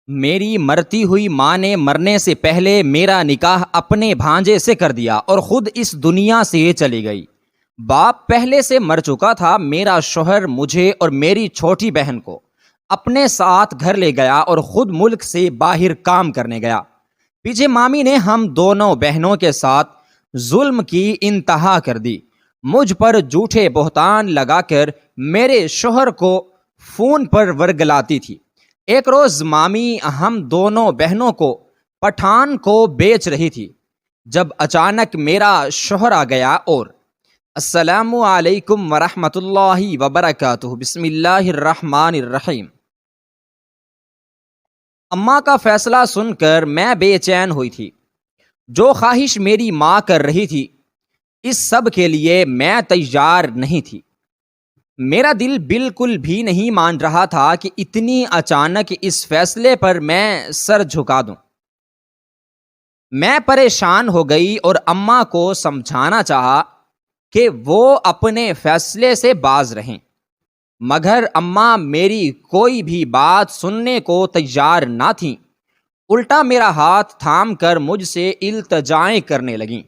میری مرتی ہوئی ماں نے مرنے سے پہلے میرا نکاح اپنے بھانجے سے کر دیا اور خود اس دنیا سے چلی گئی۔ باپ پہلے سے مر چکا تھا۔ میرا شوہر مجھے اور میری چھوٹی بہن کو اپنے ساتھ گھر لے گیا اور خود ملک سے باہر کام کرنے گیا۔ پیچھے مامی نے ہم دونوں بہنوں کے ساتھ ظلم کی انتہا کر دی۔ مجھ پر جھوٹے بہتان لگا کر میرے شوہر کو فون پر ورگلاتی تھی۔ ایک روز مامی ہم دونوں بہنوں کو پٹھان کو بیچ رہی تھی جب اچانک میرا شوہر آ گیا اور السلام علیکم ورحمۃ اللہ وبرکاتہ، بسم اللہ الرحمن الرحیم۔ اماں کا فیصلہ سن کر میں بے چین ہوئی تھی۔ جو خواہش میری ماں کر رہی تھی اس سب کے لیے میں تیار نہیں تھی۔ میرا دل بالکل بھی نہیں مان رہا تھا کہ اتنی اچانک اس فیصلے پر میں سر جھکا دوں۔ میں پریشان ہو گئی اور اماں کو سمجھانا چاہا کہ وہ اپنے فیصلے سے باز رہیں، مگر اماں میری کوئی بھی بات سننے کو تیار نہ تھیں۔ الٹا میرا ہاتھ تھام کر مجھ سے التجائیں کرنے لگیں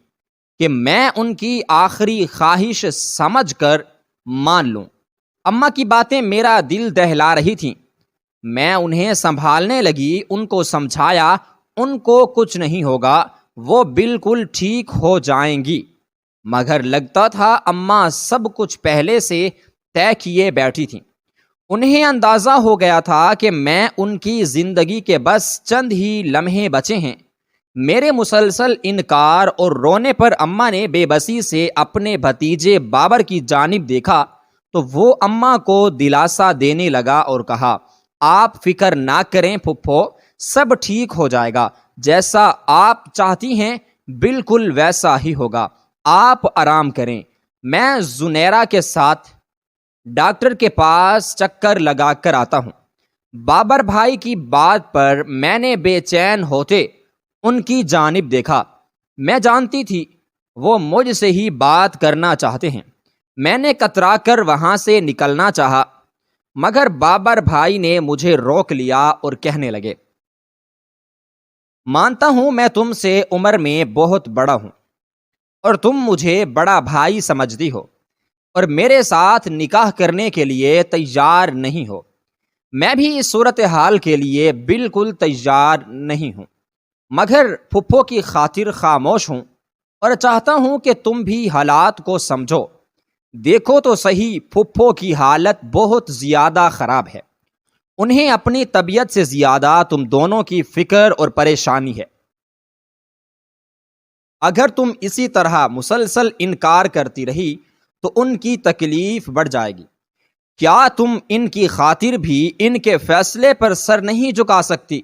کہ میں ان کی آخری خواہش سمجھ کر مان لوں۔ اماں کی باتیں میرا دل دہلا رہی تھیں۔ میں انہیں سنبھالنے لگی، ان کو سمجھایا ان کو کچھ نہیں ہوگا، وہ بالکل ٹھیک ہو جائیں گی، مگر لگتا تھا اماں سب کچھ پہلے سے طے کیے بیٹھی تھیں۔ انہیں اندازہ ہو گیا تھا کہ میں ان کی زندگی کے بس چند ہی لمحے بچے ہیں۔ میرے مسلسل انکار اور رونے پر اماں نے بے بسی سے اپنے بھتیجے بابر کی جانب دیکھا تو وہ اماں کو دلاسا دینے لگا اور کہا، آپ فکر نہ کریں پھپھو، سب ٹھیک ہو جائے گا، جیسا آپ چاہتی ہیں بالکل ویسا ہی ہوگا، آپ آرام کریں۔ میں زنیرہ کے ساتھ ڈاکٹر کے پاس چکر لگا کر آتا ہوں۔ بابر بھائی کی بات پر میں نے بے چین ہوتے ان کی جانب دیکھا۔ میں جانتی تھی وہ مجھ سے ہی بات کرنا چاہتے ہیں۔ میں نے کترا کر وہاں سے نکلنا چاہا، مگر بابر بھائی نے مجھے روک لیا اور کہنے لگے، مانتا ہوں میں تم سے عمر میں بہت بڑا ہوں اور تم مجھے بڑا بھائی سمجھتی ہو اور میرے ساتھ نکاح کرنے کے لیے تیار نہیں ہو۔ میں بھی اس صورتحال کے لیے بالکل تیار نہیں ہوں، مگر پھپھو کی خاطر خاموش ہوں اور چاہتا ہوں کہ تم بھی حالات کو سمجھو۔ دیکھو تو صحیح، پھپھو کی حالت بہت زیادہ خراب ہے۔ انہیں اپنی طبیعت سے زیادہ تم دونوں کی فکر اور پریشانی ہے۔ اگر تم اسی طرح مسلسل انکار کرتی رہی تو ان کی تکلیف بڑھ جائے گی۔ کیا تم ان کی خاطر بھی ان کے فیصلے پر سر نہیں جھکا سکتی؟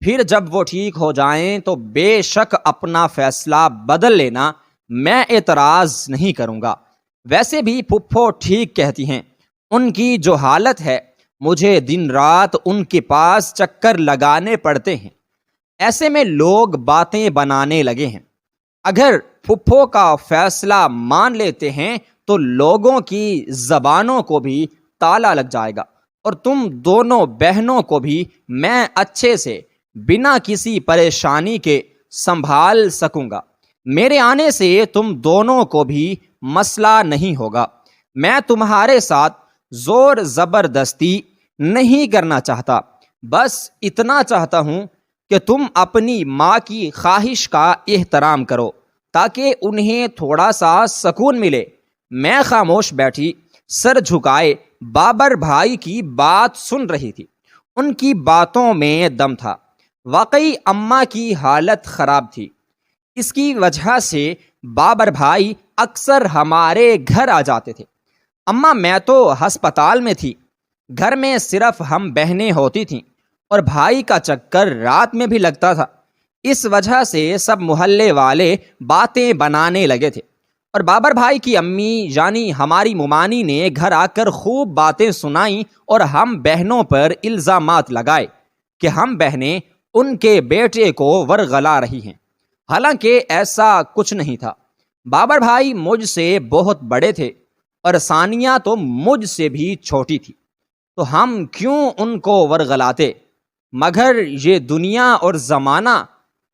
پھر جب وہ ٹھیک ہو جائیں تو بے شک اپنا فیصلہ بدل لینا، میں اعتراض نہیں کروں گا۔ ویسے بھی پھپھو ٹھیک کہتی ہیں، ان کی جو حالت ہے مجھے دن رات ان کے پاس چکر لگانے پڑتے ہیں۔ ایسے میں لوگ باتیں بنانے لگے ہیں۔ اگر پھپھو کا فیصلہ مان لیتے ہیں تو لوگوں کی زبانوں کو بھی تالا لگ جائے گا اور تم دونوں بہنوں کو بھی میں اچھے سے بنا کسی پریشانی کے سنبھال سکوں گا۔ میرے آنے سے تم دونوں کو بھی مسئلہ نہیں ہوگا۔ میں تمہارے ساتھ زور زبردستی نہیں کرنا چاہتا، بس اتنا چاہتا ہوں کہ تم اپنی ماں کی خواہش کا احترام کرو تاکہ انہیں تھوڑا سا سکون ملے۔ میں خاموش بیٹھی، سر جھکائے بابر بھائی کی بات سن رہی تھی۔ ان کی باتوں میں دم تھا۔ واقعی اماں کی حالت خراب تھی۔ اس کی وجہ سے بابر بھائی اکثر ہمارے گھر آ جاتے تھے۔ اماں میں تو ہسپتال میں تھی، گھر میں صرف ہم بہنیں ہوتی تھیں اور بھائی کا چکر رات میں بھی لگتا تھا۔ اس وجہ سے سب محلے والے باتیں بنانے لگے تھے اور بابر بھائی کی امی یعنی ہماری ممانی نے گھر آ کر خوب باتیں سنائیں اور ہم بہنوں پر الزامات لگائے کہ ہم بہنیں ان کے بیٹے کو ورغلا رہی ہیں، حالانکہ ایسا کچھ نہیں تھا۔ بابر بھائی مجھ سے بہت بڑے تھے اور ثانیہ تو مجھ سے بھی چھوٹی تھی، تو ہم کیوں ان کو ورغلاتے؟ مگر یہ دنیا اور زمانہ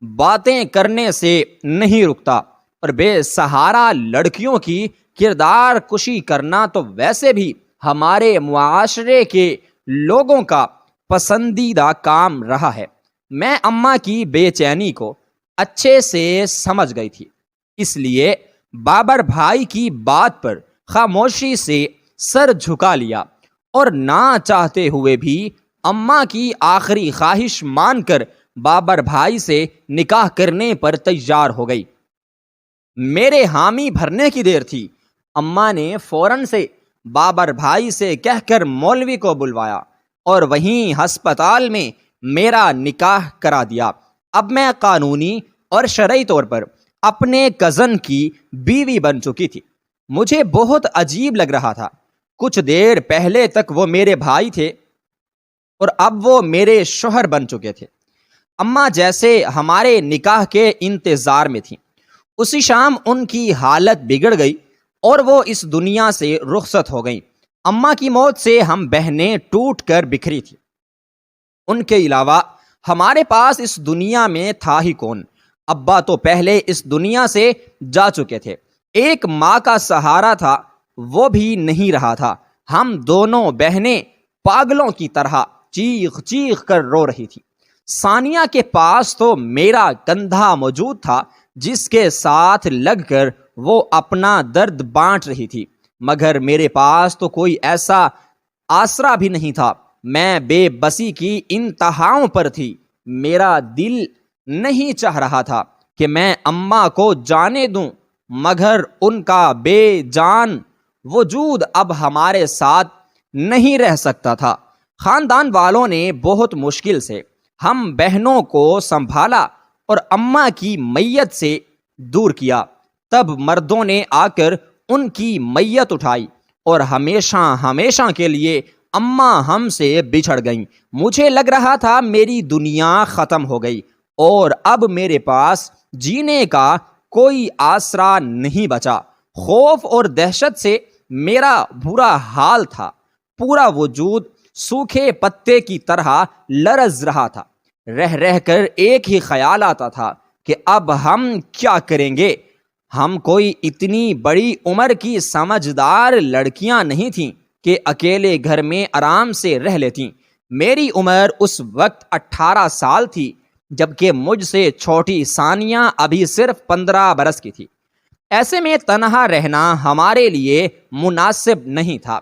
باتیں کرنے سے نہیں رکتا، اور بے سہارا لڑکیوں کی کردار کشی کرنا تو ویسے بھی ہمارے معاشرے کے لوگوں کا پسندیدہ کام رہا ہے۔ میں اماں کی بے چینی کو اچھے سے سمجھ گئی تھی، اس لیے بابر بھائی کی بات پر خاموشی سے سر جھکا لیا اور نہ چاہتے ہوئے بھی اماں کی آخری خواہش مان کر بابر بھائی سے نکاح کرنے پر تیار ہو گئی۔ میرے حامی بھرنے کی دیر تھی، اماں نے فوراً سے بابر بھائی سے کہہ کر مولوی کو بلوایا اور وہیں ہسپتال میں میرا نکاح کرا دیا۔ اب میں قانونی اور شرعی طور پر اپنے کزن کی بیوی بن چکی تھی۔ مجھے بہت عجیب لگ رہا تھا، کچھ دیر پہلے تک وہ میرے بھائی تھے اور اب وہ میرے شوہر بن چکے تھے۔ اماں جیسے ہمارے نکاح کے انتظار میں تھیں، اسی شام ان کی حالت بگڑ گئی اور وہ اس دنیا سے رخصت ہو گئیں۔ اماں کی موت سے ہم بہنیں ٹوٹ کر بکھری تھیں۔ ان کے علاوہ ہمارے پاس اس دنیا میں تھا ہی کون؟ ابا تو پہلے اس دنیا سے جا چکے تھے، ایک ماں کا سہارا تھا، وہ بھی نہیں رہا تھا۔ ہم دونوں بہنیں پاگلوں کی طرح چیخ چیخ کر رو رہی تھی۔ ثانیہ کے پاس تو میرا کندھا موجود تھا جس کے ساتھ لگ کر وہ اپنا درد بانٹ رہی تھی، مگر میرے پاس تو کوئی ایسا آسرا بھی نہیں تھا۔ میں بے بسی کی انتہاؤں پر تھی۔ میرا دل نہیں چاہ رہا تھا کہ میں اماں کو جانے دوں، مگر ان کا بے جان وجود اب ہمارے ساتھ نہیں رہ سکتا تھا۔ خاندان والوں نے بہت مشکل سے ہم بہنوں کو سنبھالا اور اماں کی میت سے دور کیا۔ تب مردوں نے آ کر ان کی میت اٹھائی اور ہمیشہ ہمیشہ کے لیے اماں ہم سے بچھڑ گئیں۔ مجھے لگ رہا تھا میری دنیا ختم ہو گئی اور اب میرے پاس جینے کا کوئی آسرا نہیں بچا۔ خوف اور دہشت سے میرا برا حال تھا، پورا وجود سوکھے پتے کی طرح لرز رہا تھا۔ رہ رہ کر ایک ہی خیال آتا تھا کہ اب ہم کیا کریں گے؟ ہم کوئی اتنی بڑی عمر کی سمجھدار لڑکیاں نہیں تھیں کہ اکیلے گھر میں آرام سے رہ لیتیں۔ میری عمر اس وقت 18 سال تھی، جبکہ مجھ سے چھوٹی ثانیہ ابھی صرف 15 برس کی تھی۔ ایسے میں تنہا رہنا ہمارے لیے مناسب نہیں تھا۔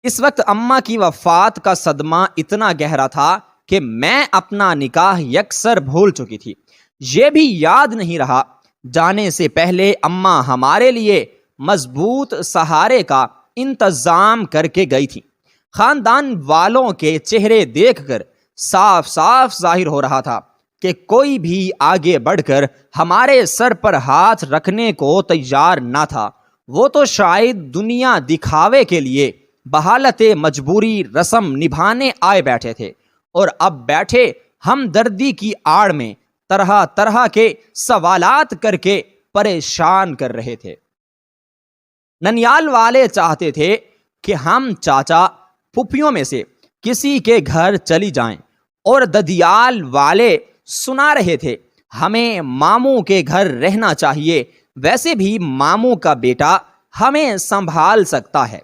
اس وقت اماں کی وفات کا صدمہ اتنا گہرا تھا کہ میں اپنا نکاح یکسر بھول چکی تھی۔ یہ بھی یاد نہیں رہا جانے سے پہلے اماں ہمارے لیے مضبوط سہارے کا انتظام کر کے گئی تھی۔ خاندان والوں کے چہرے دیکھ کر صاف صاف ظاہر ہو رہا تھا کہ کوئی بھی آگے بڑھ کر ہمارے سر پر ہاتھ رکھنے کو تیار نہ تھا۔ وہ تو شاید دنیا دکھاوے کے لیے بحالت مجبوری رسم نبھانے آئے بیٹھے تھے، اور اب بیٹھے ہم دردی کی آڑ میں طرح طرح کے سوالات کر کے پریشان کر رہے تھے۔ ننیال والے چاہتے تھے کہ ہم چاچا پھپھیوں میں سے کسی کے گھر چلی جائیں، اور ددیال والے سنا رہے تھے ہمیں ماموں کے گھر رہنا چاہیے، ویسے بھی ماموں کا بیٹا ہمیں سنبھال سکتا ہے۔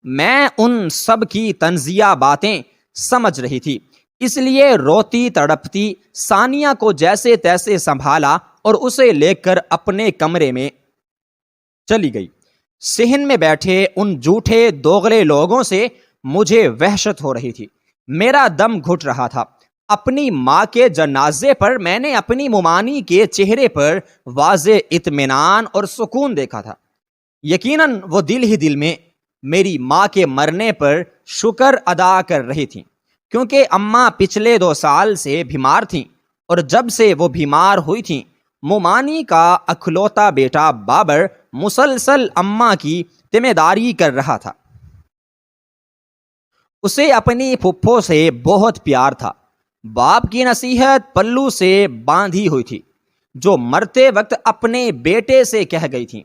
میں ان سب کی طنزیہ باتیں سمجھ رہی تھی، اس لیے روتی تڑپتی ثانیہ کو جیسے تیسے سنبھالا اور اسے لے کر اپنے کمرے میں چلی گئی۔ صحن میں بیٹھے ان جھوٹے دوغلے لوگوں سے مجھے وحشت ہو رہی تھی، میرا دم گھٹ رہا تھا۔ اپنی ماں کے جنازے پر میں نے اپنی ممانی کے چہرے پر واضح اطمینان اور سکون دیکھا تھا۔ یقیناً وہ دل ہی دل میں میری ماں کے مرنے پر شکر ادا کر رہی تھیں، کیونکہ اماں پچھلے 2 سال سے بیمار تھیں، اور جب سے وہ بیمار ہوئی تھیں ممانی کا اکلوتا بیٹا بابر مسلسل اماں کی ذمہ داری کر رہا تھا۔ اسے اپنی پھپھو سے بہت پیار تھا۔ باپ کی نصیحت پلو سے باندھی ہوئی تھی، جو مرتے وقت اپنے بیٹے سے کہہ گئی تھی،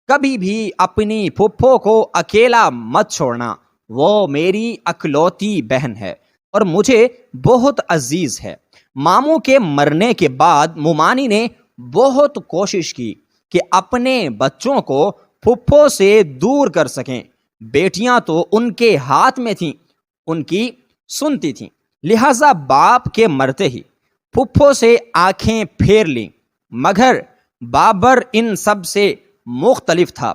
کبھی بھی اپنی پھپھو کو اکیلا مت چھوڑنا، وہ میری اکلوتی بہن ہے۔ اور مجھے بہت عزیز ہے۔ ماموں کے مرنے کے بعد مومانی نے بہت کوشش کی کہ اپنے بچوں کو پھپھو سے دور کر سکیں۔ بیٹیاں تو ان کے ہاتھ میں تھیں، ان کی سنتی تھیں، لہذا باپ کے مرتے ہی پھپھو سے آنکھیں پھیر لیں۔ مگر بابر ان سب سے مختلف تھا۔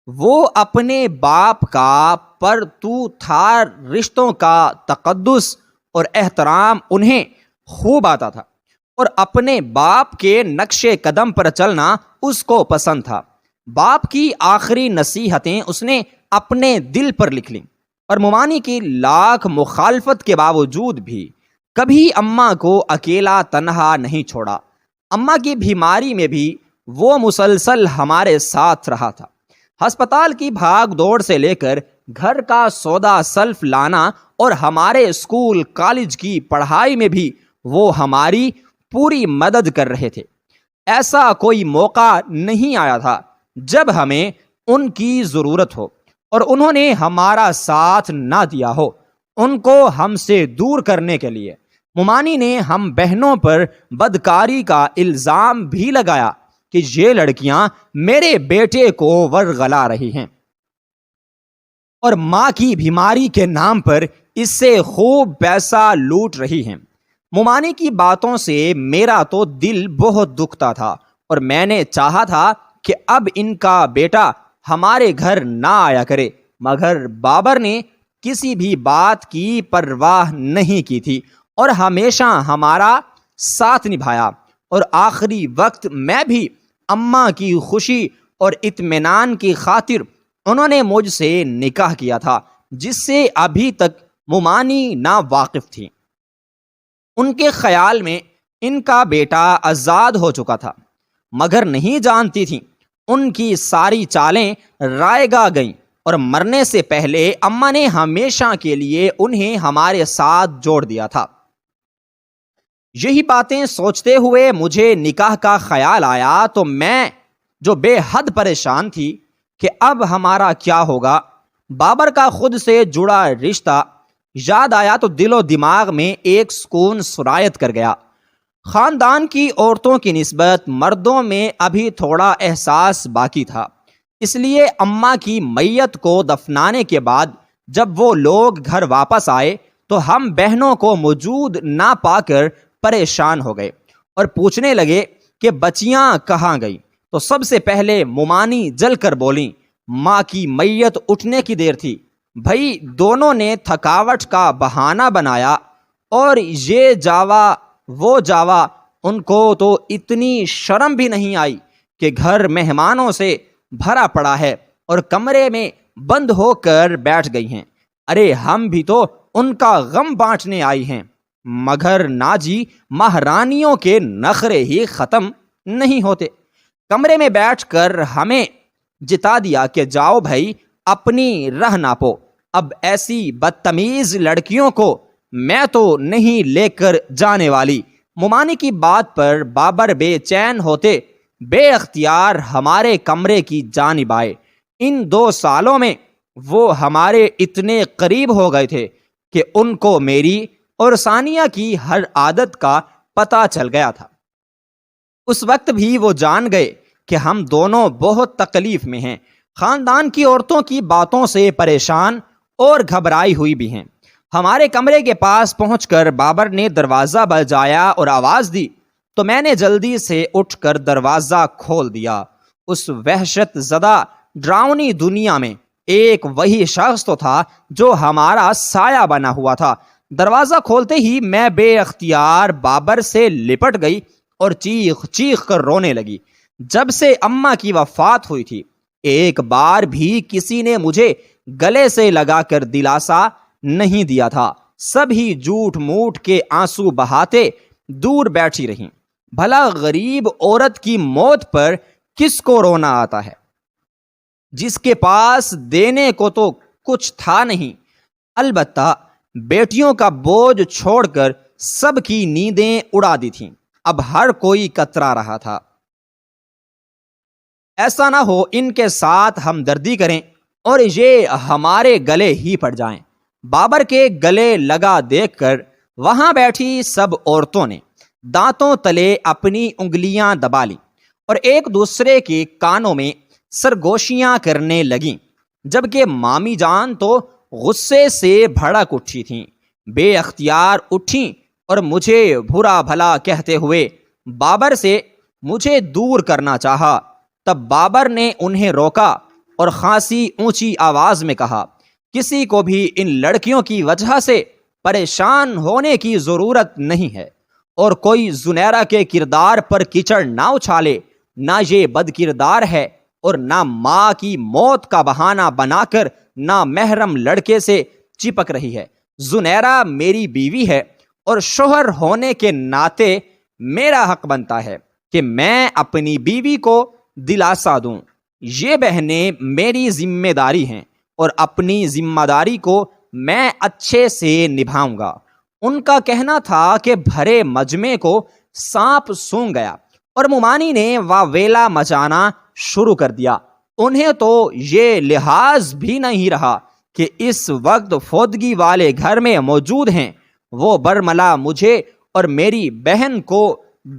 وہ اپنے باپ کا پرتو تھا، رشتوں کا تقدس اور احترام انہیں خوب آتا تھا، اور اپنے باپ کے نقش قدم پر چلنا اس کو پسند تھا۔ باپ کی آخری نصیحتیں اس نے اپنے دل پر لکھ لیں، اور مومانی کی لاکھ مخالفت کے باوجود بھی کبھی اماں کو اکیلا تنہا نہیں چھوڑا۔ اماں کی بیماری میں بھی وہ مسلسل ہمارے ساتھ رہا تھا۔ ہسپتال کی بھاگ دوڑ سے لے کر گھر کا سودا سلف لانا اور ہمارے اسکول کالج کی پڑھائی میں بھی وہ ہماری پوری مدد کر رہے تھے۔ ایسا کوئی موقع نہیں آیا تھا جب ہمیں ان کی ضرورت ہو اور انہوں نے ہمارا ساتھ نہ دیا ہو۔ ان کو ہم سے دور کرنے کے لیے مومانی نے ہم بہنوں پر بدکاری کا الزام بھی لگایا کہ یہ لڑکیاں میرے بیٹے کو ورغلا رہی ہیں اور ماں کی بیماری کے نام پر اس سے خوب پیسہ لوٹ رہی ہیں۔ مومانی کی باتوں سے میرا تو دل بہت دکھتا تھا، اور میں نے چاہا تھا کہ اب ان کا بیٹا ہمارے گھر نہ آیا کرے، مگر بابر نے کسی بھی بات کی پرواہ نہیں کی تھی اور ہمیشہ ہمارا ساتھ نبھایا، اور آخری وقت میں بھی اماں کی خوشی اور اطمینان کی خاطر انہوں نے مجھ سے نکاح کیا تھا، جس سے ابھی تک مومانی نا واقف تھی۔ ان کے خیال میں ان کا بیٹا آزاد ہو چکا تھا، مگر نہیں جانتی تھیں ان کی ساری چالیں رائے گاہ گئیں، اور مرنے سے پہلے اماں نے ہمیشہ کے لیے انہیں ہمارے ساتھ جوڑ دیا تھا۔ یہی باتیں سوچتے ہوئے مجھے نکاح کا خیال آیا تو میں جو بے حد پریشان تھی کہ اب ہمارا کیا ہوگا، بابر کا خود سے جڑا رشتہ یاد آیا تو دل و دماغ میں ایک سکون سرایت کر گیا۔ خاندان کی عورتوں کی نسبت مردوں میں ابھی تھوڑا احساس باقی تھا، اس لیے اماں کی میت کو دفنانے کے بعد جب وہ لوگ گھر واپس آئے تو ہم بہنوں کو موجود نہ پا کر پریشان ہو گئے اور پوچھنے لگے کہ بچیاں کہاں گئیں۔ تو سب سے پہلے مومانی جل کر بولیں، ماں کی میت اٹھنے کی دیر تھی، بھائی دونوں نے تھکاوٹ کا بہانہ بنایا اور یہ جاوا وہ جاوا، ان کو تو اتنی شرم بھی نہیں آئی کہ گھر مہمانوں سے بھرا پڑا ہے اور کمرے میں بند ہو کر بیٹھ گئی ہیں۔ ارے ہم بھی تو ان کا غم بانٹنے آئی ہیں، مگر ناجی مہرانیوں کے نخرے ہی ختم نہیں ہوتے۔ کمرے میں بیٹھ کر ہمیں جتا دیا کہ جاؤ بھائی اپنی راہ ناپو، اب ایسی بدتمیز لڑکیوں کو میں تو نہیں لے کر جانے والی۔ مومانی کی بات پر بابر بے چین ہوتے بے اختیار ہمارے کمرے کی جانب آئے۔ ان 2 سالوں میں وہ ہمارے اتنے قریب ہو گئے تھے کہ ان کو میری اور ثانیہ کی ہر عادت کا پتہ چل گیا تھا۔ اس وقت بھی وہ جان گئے کہ ہم دونوں بہت تکلیف میں ہیں، خاندان کی عورتوں کی باتوں سے پریشان اور گھبرائی ہوئی بھی ہیں۔ ہمارے کمرے کے پاس پہنچ کر بابر نے دروازہ بجایا اور آواز دی تو میں نے جلدی سے اٹھ کر دروازہ کھول دیا۔ اس وحشت زدہ ڈراؤنی دنیا میں ایک وہی شخص تو تھا جو ہمارا سایہ بنا ہوا تھا۔ دروازہ کھولتے ہی میں بے اختیار بابر سے لپٹ گئی اور چیخ چیخ کر رونے لگی۔ جب سے اماں کی وفات ہوئی تھی ایک بار بھی کسی نے مجھے گلے سے لگا کر دلاسا نہیں دیا تھا، سب ہی جھوٹ موٹ کے آنسو بہاتے دور بیٹھی رہیں۔ بھلا غریب عورت کی موت پر کس کو رونا آتا ہے، جس کے پاس دینے کو تو کچھ تھا نہیں۔ البتہ بیٹیوں کا بوجھ چھوڑ کر سب کی نیندیں اڑا دی تھیں، اب ہر کوئی کترا رہا تھا۔ ایسا نہ ہو ان کے ساتھ ہمدردی کریں اور یہ ہمارے گلے ہی پڑ جائیں۔ بابر کے گلے لگا دیکھ کر وہاں بیٹھی سب عورتوں نے دانتوں تلے اپنی انگلیاں دبا لی اور ایک دوسرے کے کانوں میں سرگوشیاں کرنے لگیں، جبکہ مامی جان تو غصے سے بھڑک اٹھی تھیں، بے اختیار اٹھیں اور مجھے برا بھلا کہتے ہوئے بابر سے مجھے دور کرنا چاہا۔ تب بابر نے انہیں روکا اور خاصی اونچی آواز میں کہا، کسی کو بھی ان لڑکیوں کی وجہ سے پریشان ہونے کی ضرورت نہیں ہے، اور کوئی زنیرہ کے کردار پر کیچڑ نہ اچھالے، نہ یہ بد کردار ہے اور نہ ماں کی موت کا بہانہ بنا کر نہ محرم لڑکے سے چپک رہی ہے۔ زنیرہ میری بیوی ہے اور شوہر ہونے کے ناطے میرا حق بنتا ہے کہ میں اپنی بیوی کو دلاسا دوں۔ یہ بہنیں میری ذمہ داری ہیں اور اپنی ذمہ داری کو میں اچھے سے نبھاؤں گا۔ ان کا کہنا تھا کہ بھرے مجمع کو سانپ سونگھ گیا اور مومانی نے واویلا مچانا شروع کر دیا۔ انہیں تو یہ لحاظ بھی نہیں رہا کہ اس وقت فوتگی والے گھر میں موجود ہیں۔ وہ برملا مجھے اور میری بہن کو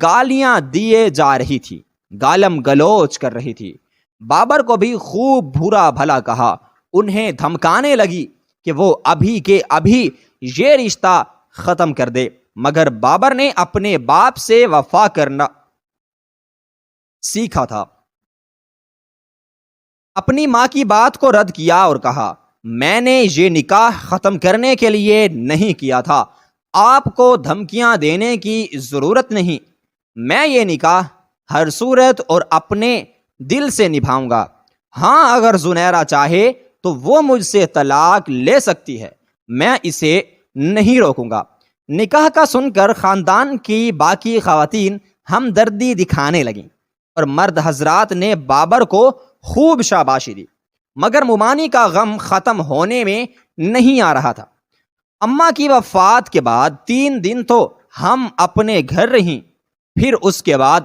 گالیاں دیے جا رہی تھی، گالم گلوچ کر رہی تھی۔ بابر کو بھی خوب برا بھلا کہا، انہیں دھمکانے لگی کہ وہ ابھی کے ابھی یہ رشتہ ختم کر دے، مگر بابر نے اپنے باپ سے وفا کرنا سیکھا تھا۔ اپنی ماں کی بات کو رد کیا اور کہا، میں نے یہ نکاح ختم کرنے کے لیے نہیں کیا تھا، آپ کو دھمکیاں دینے کی ضرورت نہیں، میں یہ نکاح ہر صورت اور اپنے دل سے نبھاؤں گا۔ ہاں، اگر زنیرہ چاہے تو وہ مجھ سے طلاق لے سکتی ہے، میں اسے نہیں روکوں گا۔ نکاح کا سن کر خاندان کی باقی خواتین ہمدردی دکھانے لگیں اور مرد حضرات نے بابر کو خوب شاباشی دی، مگر مومانی کا غم ختم ہونے میں نہیں آ رہا تھا۔ اماں کی وفات کے بعد 3 دن تو ہم اپنے گھر رہیں، پھر اس کے بعد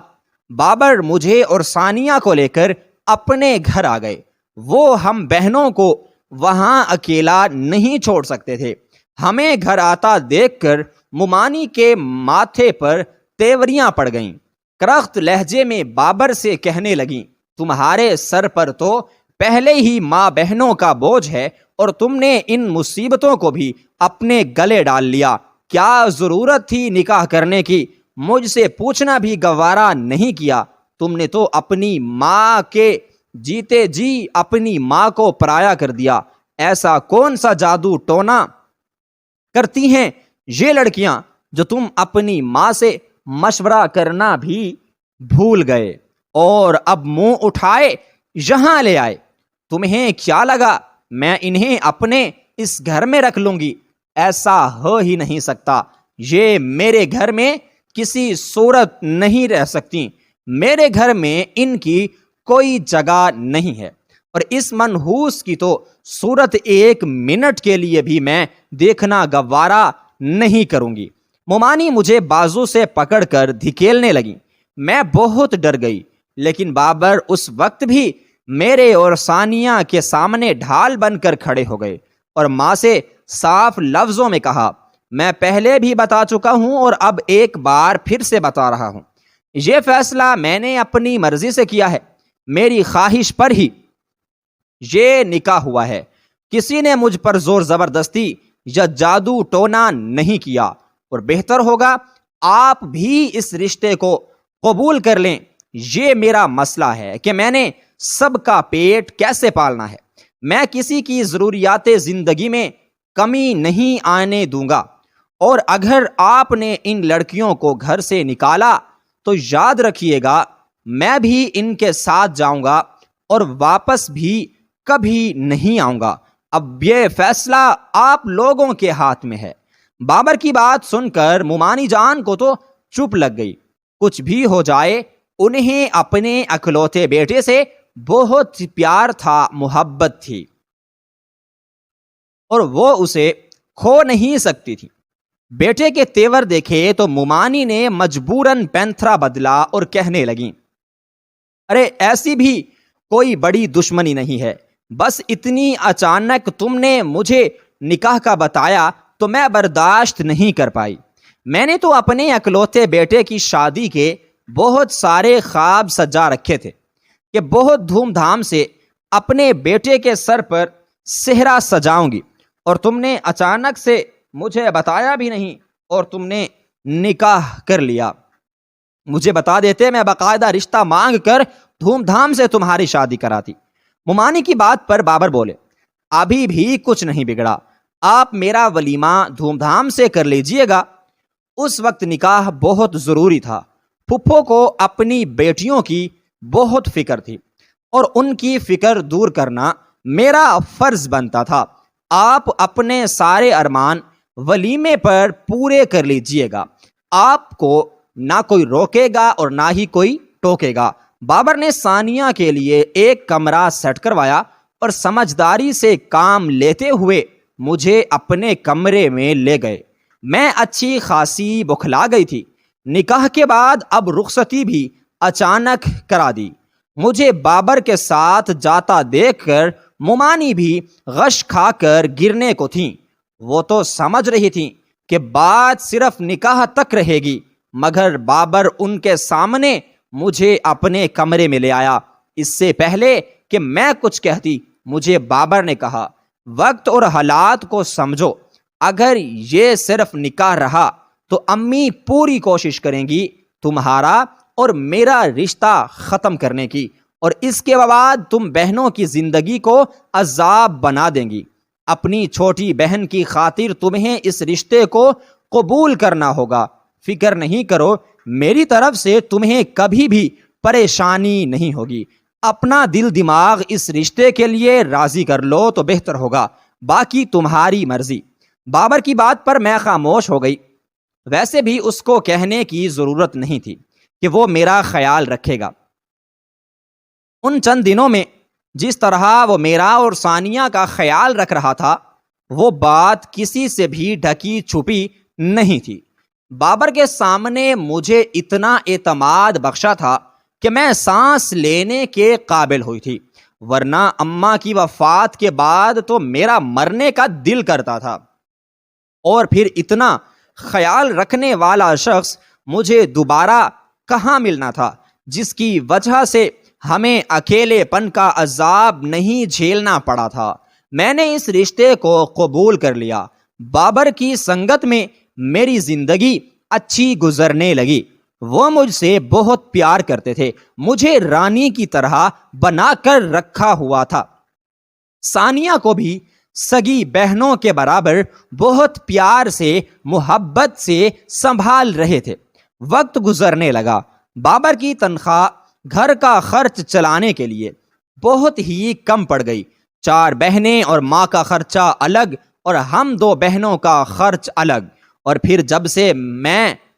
بابر مجھے اور ثانیہ کو لے کر اپنے گھر آ گئے۔ وہ ہم بہنوں کو وہاں اکیلا نہیں چھوڑ سکتے تھے۔ ہمیں گھر آتا دیکھ کر مومانی کے ماتھے پر تیوریاں پڑ گئیں۔ کرخت لہجے میں بابر سے کہنے لگیں، تمہارے سر پر تو پہلے ہی ماں بہنوں کا بوجھ ہے اور تم نے ان مصیبتوں کو بھی اپنے گلے ڈال لیا۔ کیا ضرورت تھی نکاح کرنے کی؟ مجھ سے پوچھنا بھی گوارا نہیں کیا۔ تم نے تو اپنی ماں کے جیتے جی اپنی ماں کو پرایا کر دیا۔ ایسا کون سا جادو ٹونا کرتی ہیں یہ لڑکیاں جو تم اپنی ماں سے مشورہ کرنا بھی بھول گئے اور اب منہ اٹھائے یہاں لے آئے؟ تمہیں کیا لگا میں انہیں اپنے اس گھر میں رکھ لوں گی؟ ایسا ہو ہی نہیں سکتا۔ یہ میرے گھر میں کسی صورت نہیں رہ سکتی۔ میرے گھر میں ان کی کوئی جگہ نہیں ہے، اور اس منحوس کی تو صورت 1 منٹ کے لیے بھی میں دیکھنا گوارا نہیں کروں گی۔ مومانی مجھے بازو سے پکڑ کر دھکیلنے لگی۔ میں بہت ڈر گئی، لیکن بابر اس وقت بھی میرے اور ثانیہ کے سامنے ڈھال بن کر کھڑے ہو گئے اور ماں سے صاف لفظوں میں کہا، میں پہلے بھی بتا چکا ہوں اور اب ایک بار پھر سے بتا رہا ہوں، یہ فیصلہ میں نے اپنی مرضی سے کیا ہے، میری خواہش پر ہی یہ نکاح ہوا ہے۔ کسی نے مجھ پر زور زبردستی یا جادو ٹونا نہیں کیا، اور بہتر ہوگا آپ بھی اس رشتے کو قبول کر لیں۔ یہ میرا مسئلہ ہے کہ میں نے سب کا پیٹ کیسے پالنا ہے۔ میں کسی کی ضروریات زندگی میں کمی نہیں آنے دوں گا، اور اگر آپ نے ان لڑکیوں کو گھر سے نکالا تو یاد رکھیے گا میں بھی ان کے ساتھ جاؤں گا اور واپس بھی کبھی نہیں آؤں گا۔ اب یہ فیصلہ آپ لوگوں کے ہاتھ میں ہے۔ بابر کی بات سن کر مومانی جان کو تو چپ لگ گئی۔ کچھ بھی ہو جائے، انہیں اپنے اکلوتے بیٹے سے بہت پیار تھا، محبت تھی، اور وہ اسے کھو نہیں سکتی تھی۔ بیٹے کے تیور دیکھے تو مومانی نے مجبوراً پینتھرا بدلا اور کہنے لگیں، ارے ایسی بھی کوئی بڑی دشمنی نہیں ہے، بس اتنی اچانک تم نے مجھے نکاح کا بتایا تو میں برداشت نہیں کر پائی۔ میں نے تو اپنے اکلوتے بیٹے کی شادی کے بہت سارے خواب سجا رکھے تھے کہ بہت دھوم دھام سے اپنے بیٹے کے سر پر صحرا سجاؤں گی، اور تم نے اچانک سے مجھے بتایا بھی نہیں اور تم نے نکاح کر لیا۔ مجھے بتا دیتے، میں باقاعدہ رشتہ مانگ کر دھوم دھام سے تمہاری شادی کراتی۔ ممانی کی بات پر بابر بولے، ابھی بھی کچھ نہیں بگڑا، آپ میرا ولیمہ دھوم دھام سے کر لیجئے گا۔ اس وقت نکاح بہت ضروری تھا۔ پھپھو کو اپنی بیٹیوں کی بہت فکر تھی اور ان کی فکر دور کرنا میرا فرض بنتا تھا۔ آپ اپنے سارے ارمان ولیمے پر پورے کر لیجئے گا، آپ کو نہ کوئی روکے گا اور نہ ہی کوئی ٹوکے گا۔ بابر نے ثانیہ کے لیے ایک کمرہ سیٹ کروایا اور سمجھداری سے کام لیتے ہوئے مجھے اپنے کمرے میں لے گئے۔ میں اچھی خاصی بکھلا گئی تھی۔ نکاح کے بعد اب رخصتی بھی اچانک کرا دی۔ مجھے بابر کے ساتھ جاتا دیکھ کر ممانی بھی غش کھا کر گرنے کو تھیں۔ وہ تو سمجھ رہی تھیں کہ بات صرف نکاح تک رہے گی، مگر بابر ان کے سامنے مجھے اپنے کمرے میں لے آیا۔ اس سے پہلے کہ میں کچھ کہتی، مجھے بابر نے کہا، وقت اور حالات کو سمجھو، اگر یہ صرف نکاح رہا تو امی پوری کوشش کریں گی تمہارا اور میرا رشتہ ختم کرنے کی، اور اس کے بعد تم بہنوں کی زندگی کو عذاب بنا دیں گی۔ اپنی چھوٹی بہن کی خاطر تمہیں اس رشتے کو قبول کرنا ہوگا۔ فکر نہیں کرو، میری طرف سے تمہیں کبھی بھی پریشانی نہیں ہوگی۔ اپنا دل دماغ اس رشتے کے لیے راضی کر لو تو بہتر ہوگا، باقی تمہاری مرضی۔ بابر کی بات پر میں خاموش ہو گئی۔ ویسے بھی اس کو کہنے کی ضرورت نہیں تھی کہ وہ میرا خیال رکھے گا۔ ان چند دنوں میں جس طرح وہ میرا اور ثانیہ کا خیال رکھ رہا تھا، وہ بات کسی سے بھی ڈھکی چھپی نہیں تھی۔ بابر کے سامنے مجھے اتنا اعتماد بخشا تھا کہ میں سانس لینے کے قابل ہوئی تھی، ورنہ اماں کی وفات کے بعد تو میرا مرنے کا دل کرتا تھا۔ اور پھر اتنا خیال رکھنے والا شخص مجھے دوبارہ کہاں ملنا تھا، جس کی وجہ سے ہمیں اکیلے پن کا عذاب نہیں جھیلنا پڑا تھا۔ میں نے اس رشتے کو قبول کر لیا۔ بابر کی سنگت میں میری زندگی اچھی گزرنے لگی۔ وہ مجھ سے بہت پیار کرتے تھے، مجھے رانی کی طرح بنا کر رکھا ہوا تھا۔ ثانیہ کو بھی سگی بہنوں کے برابر بہت پیار سے، محبت سے سنبھال رہے تھے۔ وقت گزرنے لگا۔ بابر کی تنخواہ گھر کا خرچ چلانے کے لیے بہت ہی کم پڑ گئی۔ 4 بہنیں اور ماں کا خرچہ الگ اور ہم 2 بہنوں کا خرچ الگ۔ اور پھر جب سے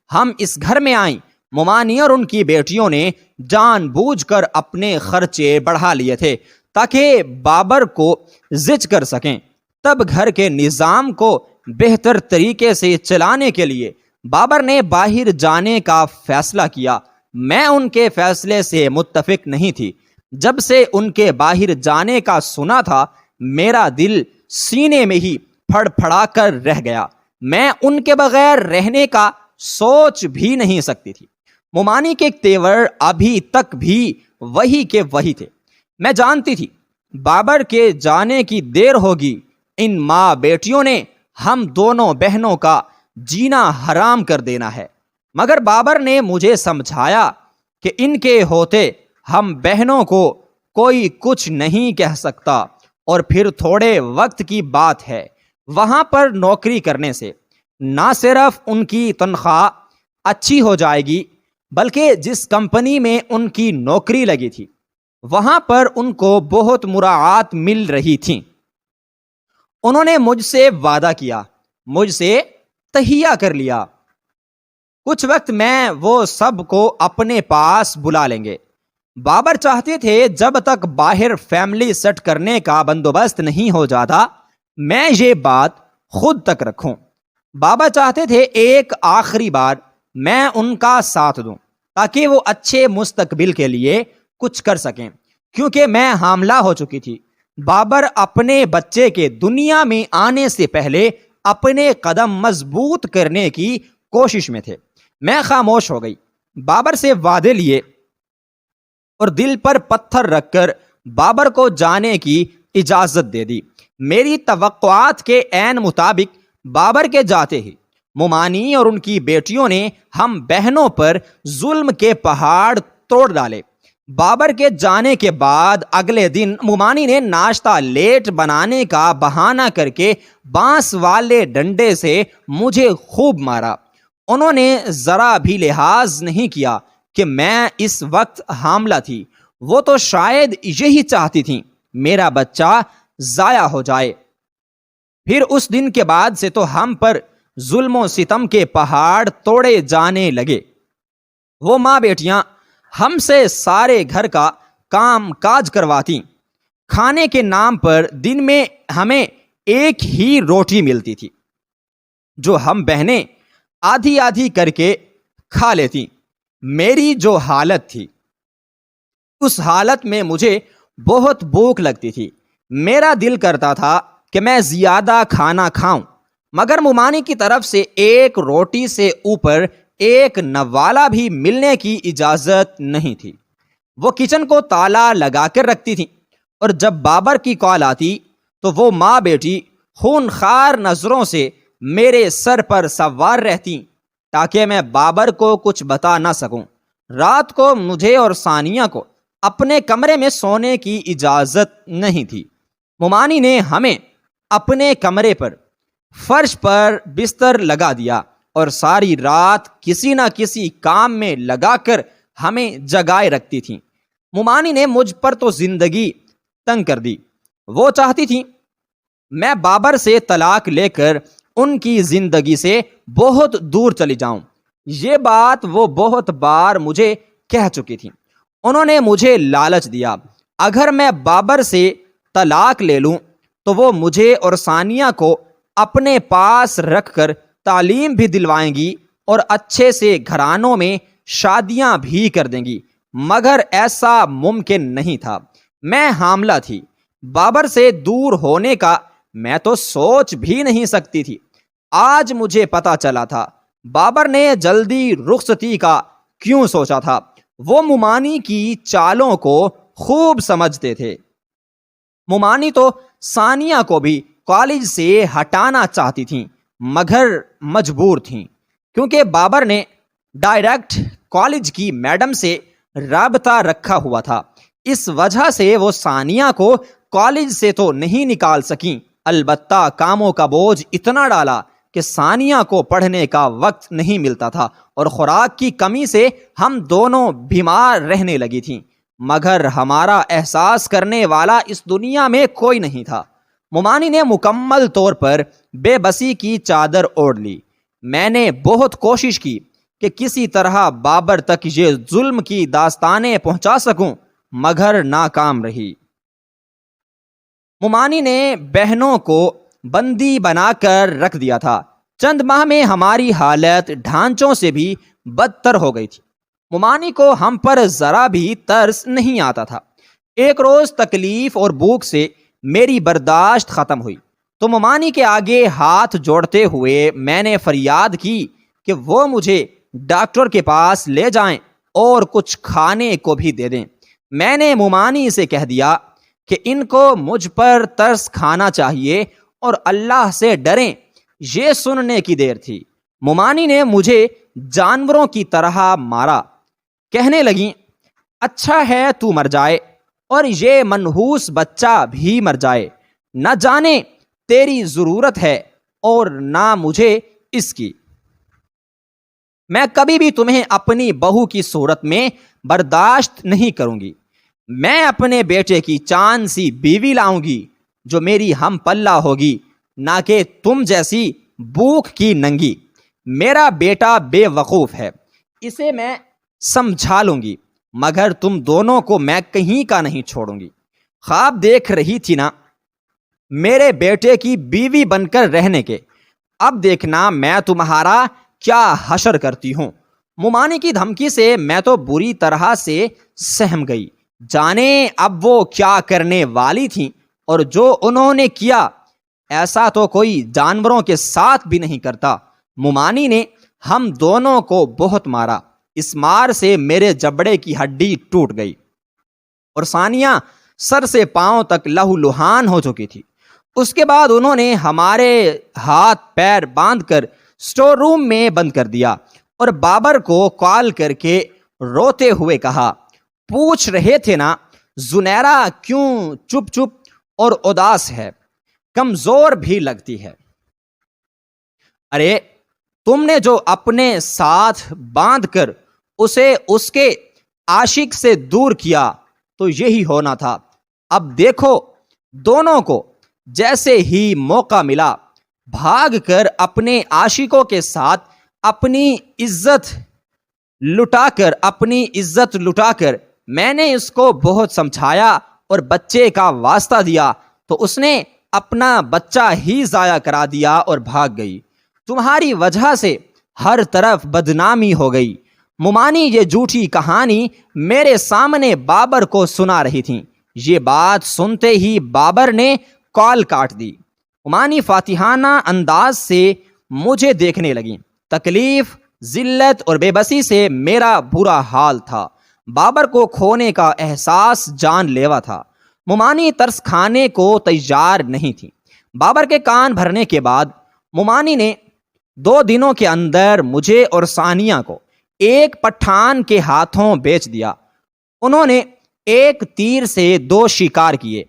ہم اس گھر میں آئیں، ممانی اور ان کی بیٹیوں نے جان بوجھ کر اپنے خرچے بڑھا لیے تھے تاکہ بابر کو زچ کر سکیں۔ تب گھر کے نظام کو بہتر طریقے سے چلانے کے لیے بابر نے باہر جانے کا فیصلہ کیا۔ میں ان کے فیصلے سے متفق نہیں تھی۔ جب سے ان کے باہر جانے کا سنا تھا، میرا دل سینے میں ہی پھڑ پھڑا کر رہ گیا۔ میں ان کے بغیر رہنے کا سوچ بھی نہیں سکتی تھی۔ ممانی کے تیور ابھی تک بھی وہی کے وہی تھے۔ میں جانتی تھی بابر کے جانے کی دیر ہوگی، ان ماں بیٹیوں نے ہم دونوں بہنوں کا جینا حرام کر دینا ہے۔ مگر بابر نے مجھے سمجھایا کہ ان کے ہوتے ہم بہنوں کو کوئی کچھ نہیں کہہ سکتا، اور پھر تھوڑے وقت کی بات ہے، وہاں پر نوکری کرنے سے نہ صرف ان کی تنخواہ اچھی ہو جائے گی، بلکہ جس کمپنی میں ان کی نوکری لگی تھی وہاں پر ان کو بہت مراعات مل رہی تھی۔ انہوں نے مجھ سے وعدہ کیا، مجھ سے تہیہ کر لیا، کچھ وقت میں وہ سب کو اپنے پاس بلا لیں گے۔ بابر چاہتے تھے جب تک باہر فیملی سیٹ کرنے کا بندوبست نہیں ہو جاتا، میں یہ بات خود تک رکھوں۔ بابا چاہتے تھے ایک آخری بار میں ان کا ساتھ دوں تاکہ وہ اچھے مستقبل کے لیے کچھ کر سکیں، کیونکہ میں حاملہ ہو چکی تھی۔ بابر اپنے بچے کے دنیا میں آنے سے پہلے اپنے قدم مضبوط کرنے کی کوشش میں تھے۔ میں خاموش ہو گئی، بابر سے وعدے لیے اور دل پر پتھر رکھ کر بابر کو جانے کی اجازت دے دی۔ میری توقعات کے عین مطابق بابر کے جاتے ہی ممانی اور ان کی بیٹیوں نے ہم بہنوں پر ظلم کے پہاڑ توڑ ڈالے۔ بابر کے جانے کے بعد اگلے دن ممانی نے ناشتہ لیٹ بنانے کا بہانہ کر کے بانس والے ڈنڈے سے مجھے خوب مارا۔ انہوں نے ذرا بھی لحاظ نہیں کیا کہ میں اس وقت حاملہ تھی۔ وہ تو شاید یہی چاہتی تھیں میرا بچہ ضائع ہو جائے۔ پھر اس دن کے بعد سے تو ہم پر ظلم و ستم کے پہاڑ توڑے جانے لگے۔ وہ ماں بیٹیاں ہم سے سارے گھر کا کام کاج کرواتی۔ کھانے کے نام پر دن میں ہمیں ایک ہی روٹی ملتی تھی جو ہم بہنیں آدھی آدھی کر کے کھا لیتی۔ میری جو حالت تھی، اس حالت میں مجھے بہت بھوک لگتی تھی۔ میرا دل کرتا تھا کہ میں زیادہ کھانا کھاؤں، مگر ممانی کی طرف سے ایک روٹی سے اوپر ایک نوالا بھی ملنے کی اجازت نہیں تھی۔ وہ کچن کو تالا لگا کر رکھتی تھی، اور جب بابر کی کال آتی تو وہ ماں بیٹی خونخوار نظروں سے میرے سر پر سوار رہتی تاکہ میں بابر کو کچھ بتا نہ سکوں۔ رات کو مجھے اور ثانیہ کو اپنے کمرے میں سونے کی اجازت نہیں تھی۔ ممانی نے ہمیں اپنے کمرے پر فرش پر بستر لگا دیا اور ساری رات کسی نہ کسی کام میں لگا کر ہمیں جگائے رکھتی تھی۔ ممانی نے مجھ پر تو زندگی تنگ کر دی۔ وہ چاہتی تھی میں بابر سے طلاق لے کر ان کی زندگی سے بہت دور چلی جاؤں۔ یہ بات وہ بہت بار مجھے کہہ چکی تھی۔ انہوں نے مجھے لالچ دیا، اگر میں بابر سے طلاق لے لوں تو وہ مجھے اور ثانیہ کو اپنے پاس رکھ کر تعلیم بھی دلوائیں گی اور اچھے سے گھرانوں میں شادیاں بھی کر دیں گی، مگر ایسا ممکن نہیں تھا۔ میں حاملہ تھی۔ بابر سے دور ہونے کا میں تو سوچ بھی نہیں سکتی تھی۔ آج مجھے پتا چلا تھا بابر نے جلدی رخصتی کا کیوں سوچا تھا۔ وہ ممانی کی چالوں کو خوب سمجھتے تھے۔ ممانی تو ثانیہ کو بھی کالج سے ہٹانا چاہتی تھیں، مگر مجبور تھیں، کیونکہ بابر نے ڈائریکٹ کالج کی میڈم سے رابطہ رکھا ہوا تھا۔ اس وجہ سے وہ ثانیہ کو کالج سے تو نہیں نکال سکیں، البتہ کاموں کا بوجھ اتنا ڈالا کہ ثانیہ کو پڑھنے کا وقت نہیں ملتا تھا اور خوراک کی کمی سے ہم دونوں بیمار رہنے لگی تھیں، مگر ہمارا احساس کرنے والا اس دنیا میں کوئی نہیں تھا۔ ممانی نے مکمل طور پر بے بسی کی چادر اوڑھ لی۔ میں نے بہت کوشش کی کہ کسی طرح بابر تک یہ ظلم کی داستانیں پہنچا سکوں، مگر ناکام رہی۔ ممانی نے بہنوں کو بندی بنا کر رکھ دیا تھا۔ چند ماہ میں ہماری حالت ڈھانچوں سے بھی بدتر ہو گئی تھی۔ ممانی کو ہم پر ذرا بھی ترس نہیں آتا تھا۔ ایک روز تکلیف اور بھوک سے میری برداشت ختم ہوئی تو ممانی کے آگے ہاتھ جوڑتے ہوئے میں نے فریاد کی کہ وہ مجھے ڈاکٹر کے پاس لے جائیں اور کچھ کھانے کو بھی دے دیں۔ میں نے ممانی سے کہہ دیا کہ ان کو مجھ پر ترس کھانا چاہیے اور اللہ سے ڈریں۔ یہ سننے کی دیر تھی۔ ممانی نے مجھے جانوروں کی طرح مارا۔ کہنے لگیں اچھا ہے تو مر جائے اور یہ منحوس بچہ بھی مر جائے، نہ جانے تیری ضرورت ہے اور نہ مجھے اس کی۔ میں کبھی بھی تمہیں اپنی بہو کی صورت میں برداشت نہیں کروں گی۔ میں اپنے بیٹے کی چاند سی بیوی لاؤں گی جو میری ہم پلہ ہوگی، نہ کہ تم جیسی بھوک کی ننگی۔ میرا بیٹا بے وقوف ہے، اسے میں سمجھا لوں گی، مگر تم دونوں کو میں کہیں کا نہیں چھوڑوں گی۔ خواب دیکھ رہی تھی نا میرے بیٹے کی بیوی بن کر رہنے کے، اب دیکھنا میں تمہارا کیا حشر کرتی ہوں۔ ممانی کی دھمکی سے میں تو بری طرح سے سہم گئی۔ جانے اب وہ کیا کرنے والی تھیں۔ اور جو انہوں نے کیا ایسا تو کوئی جانوروں کے ساتھ بھی نہیں کرتا۔ ممانی نے ہم دونوں کو بہت مارا، اس مار سے میرے جبڑے کی ہڈی ٹوٹ گئی اور ثانیہ سر سے پاؤں تک لہو لہان ہو چکی تھی۔ اس کے بعد انہوں نے ہمارے ہاتھ پیر باندھ کر سٹور روم میں بند کر دیا اور بابر کو کال کر کے روتے ہوئے کہا، پوچھ رہے تھے نا زنیرہ کیوں چپ چپ اور اداس ہے، کمزور بھی لگتی ہے؟ ارے تم نے جو اپنے ساتھ باندھ کر اسے اس کے عاشق سے دور کیا تو یہی ہونا تھا۔ اب دیکھو دونوں کو جیسے ہی موقع ملا بھاگ کر اپنے عاشقوں کے ساتھ اپنی عزت لٹا کر میں نے اس کو بہت سمجھایا اور بچے کا واسطہ دیا تو اس نے اپنا بچہ ہی ضائع کرا دیا اور بھاگ گئی۔ تمہاری وجہ سے ہر طرف بدنامی ہو گئی۔ ممانی یہ جھوٹی کہانی میرے سامنے بابر کو سنا رہی تھی۔ یہ بات سنتے ہی بابر نے کال کاٹ دی۔ ممانی فاتحانہ انداز سے مجھے دیکھنے لگیں۔ تکلیف، ذلت اور بے بسی سے میرا برا حال تھا۔ بابر کو کھونے کا احساس جان لیوا تھا۔ ممانی ترس کھانے کو تیار نہیں تھی۔ بابر کے کان بھرنے کے بعد ممانی نے 2 دنوں کے اندر مجھے اور ثانیہ کو ایک پٹھان کے ہاتھوں بیچ دیا۔ انہوں نے ایک تیر سے 2 شکار کیے،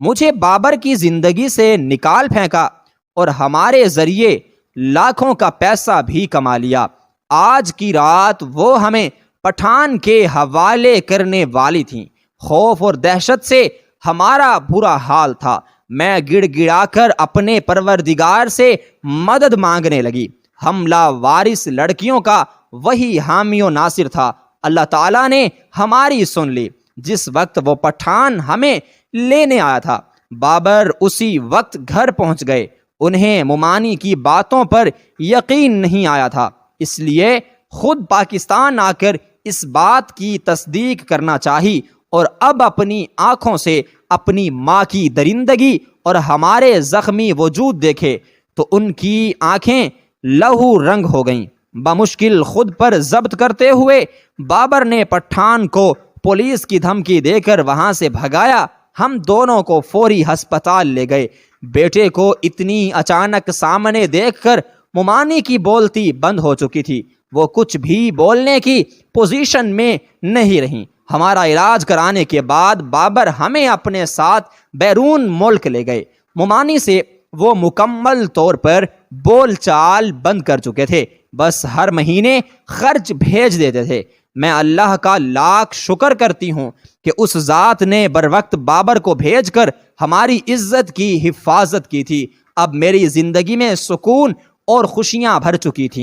مجھے بابر کی زندگی سے نکال پھینکا اور ہمارے ذریعے لاکھوں کا پیسہ بھی کما لیا۔ آج کی رات وہ ہمیں پٹھان کے حوالے کرنے والی تھیں۔ خوف اور دہشت سے ہمارا برا حال تھا۔ میں گڑ گڑا کر اپنے پروردگار سے مدد مانگنے لگی۔ ہم لاوارث لڑکیوں کا وہی حامی و ناصر تھا۔ اللہ تعالیٰ نے ہماری سن لی۔ جس وقت وہ پٹھان ہمیں لینے آیا تھا بابر اسی وقت گھر پہنچ گئے۔ انہیں ممانی کی باتوں پر یقین نہیں آیا تھا، اس لیے خود پاکستان آ کر اس بات کی تصدیق کرنا چاہی اور اب اپنی آنکھوں سے اپنی ماں کی درندگی اور ہمارے زخمی وجود دیکھے تو ان کی آنکھیں لہو رنگ ہو گئیں۔ بمشکل خود پر ضبط کرتے ہوئے بابر نے پٹھان کو پولیس کی دھمکی دے کر وہاں سے بھگایا۔ ہم دونوں کو فوری ہسپتال لے گئے۔ بیٹے کو اتنی اچانک سامنے دیکھ کر ممانی کی بولتی بند ہو چکی تھی۔ وہ کچھ بھی بولنے کی پوزیشن میں نہیں رہیں۔ ہمارا علاج کرانے کے بعد بابر ہمیں اپنے ساتھ بیرون ملک لے گئے۔ ممانی سے وہ مکمل طور پر بول چال بند کر چکے تھے، بس ہر مہینے خرچ بھیج دیتے تھے۔ میں اللہ کا لاکھ شکر کرتی ہوں کہ اس ذات نے بروقت بابر کو بھیج کر ہماری عزت کی حفاظت کی تھی۔ اب میری زندگی میں سکون اور خوشیاں بھر چکی تھیں۔